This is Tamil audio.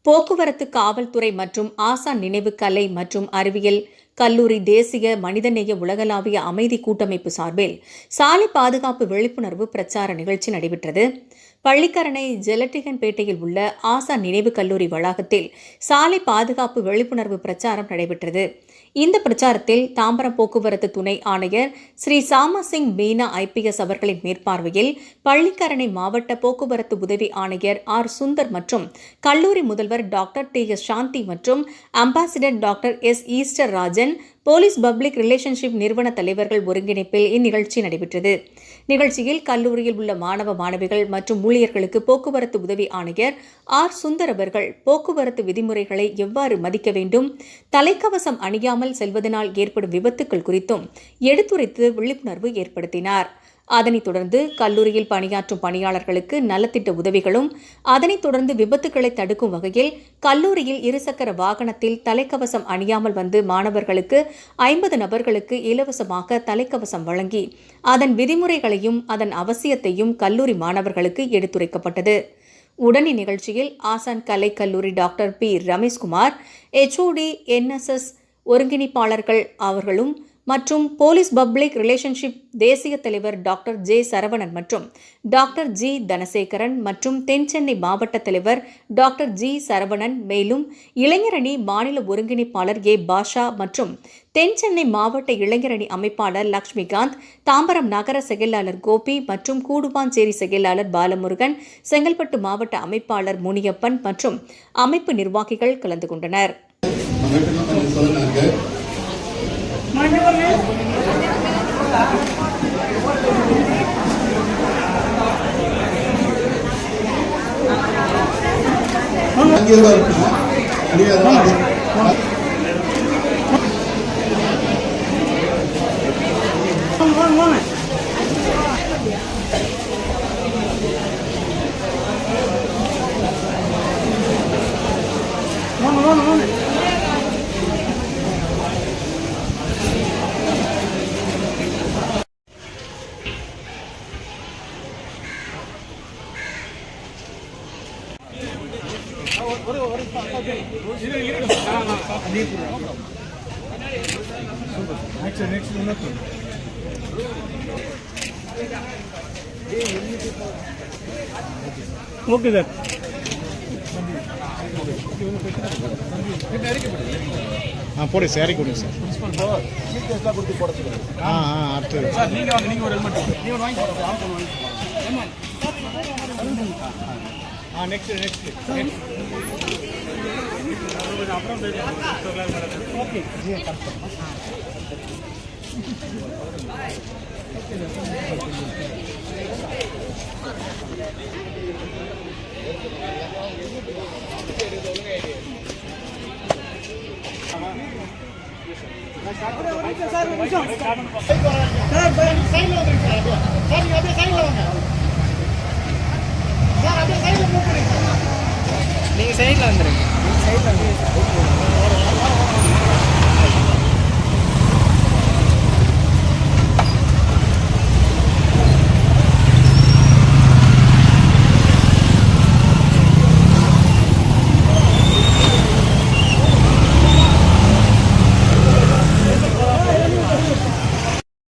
போக்குவரத்து காவல்துறை மற்றும் ஆசான் நினைவு கலை மற்றும் அறிவியல் கல்லூரி தேசிய மனிதநேய உலகளாவிய அமைதி கூட்டமைப்பு சார்பில் சாலை பாதுகாப்பு விழிப்புணர்வு பிரச்சார நிகழ்ச்சி நடைபெற்றது. பள்ளிக்கரணை ஜெலட்டிகன்பேட்டையில் உள்ள ஆசான் நினைவு கல்லூரி வளாகத்தில் சாலை பாதுகாப்பு விழிப்புணர்வு பிரச்சாரம் நடைபெற்றது. இந்த பிரச்சாரத்தில் தாம்பரம் போக்குவரத்து துணை ஆணையர் ஸ்ரீ சாமசிங் மீனா IPS அவர்களின் மேற்பார்வையில் பள்ளிக்கரணை மாவட்ட போக்குவரத்து உதவி ஆணையர் R. சுந்தர் மற்றும் கல்லூரி முதல்வர் டாக்டர் TS. சாந்தி மற்றும் ambassador doctor S. Easter Rajan, police public relationship நிறுவன தலைவர்கள் ஒருங்கிணைப்பில் இந்நிகழ்ச்சி நடைபெற்றது. நிகழ்ச்சியில் கல்லூரியில் உள்ள மாணவ மாணவிகள் மற்றும் ஊழியர்களுக்கு போக்குவரத்து உதவி ஆணையர் R. சுந்தர் அவர்கள் போக்குவரத்து விதிமுறைகளை எவ்வாறு மதிக்க வேண்டும், தலைக்கவசம் அணியாமல் செல்வதனால் ஏற்படும் விபத்துக்கள் குறித்தும் எடுத்துரைத்து விழிப்புணர்வு ஏற்படுத்தினார். அதனைத் தொடர்ந்து கல்லூரியில் பணியாற்றும் பணியாளர்களுக்கு நலத்திட்ட உதவிகளும், அதனைத் தொடர்ந்து விபத்துக்களை தடுக்கும் வகையில் கல்லூரியில் இருசக்கர வாகனத்தில் தலைக்கவசம் அணியாமல் வந்து மாணவர்களுக்கு 50 நபர்களுக்கு இலவசமாக தலைக்கவசம் வழங்கி அதன் விதிமுறைகளையும் அதன் அவசியத்தையும் கல்லூரி மாணவர்களுக்கு எடுத்துரைக்கப்பட்டது. உடன் இந்நிகழ்ச்சியில் ஆசான் கலை கல்லூரி doctor P. Rameshkumar, HOD NSS ஒருங்கிணைப்பாளர்கள் அவர்களும் மற்றும் போலீஸ் பப்ளிக் ரிலேஷன்ஷிப் தேசிய தலைவர் டாக்டர் J. சரவணன் மற்றும் டாக்டர் G. தனசேகரன் மற்றும் தென்சென்னை மாவட்ட தலைவர் டாக்டர் G. சரவணன், மேலும் இளைஞரணி மாநில ஒருங்கிணைப்பாளர் A. பாஷா மற்றும் தென்சென்னை மாவட்ட இளைஞரணி அமைப்பாளர் லட்சுமிகாந்த், தாம்பரம் நகர செயலாளர் கோபி மற்றும் கூடுவாஞ்சேரி செயலாளர் பாலமுருகன், செங்கல்பட்டு மாவட்ட அமைப்பாளர் முனியப்பன் மற்றும் அமைப்பு நிர்வாகிகள் கலந்து கொண்டனர். Okay sir. போடு சாரி கொடுங்க சார். அடுத்து நீங்க ஒரு ஹெல்மெட் நீங்க வாங்கி போடுங்க. நெக்ஸ்ட் அப்புறம் ஓகே ஜி நீங்க சைட்ல வந்துருங்க.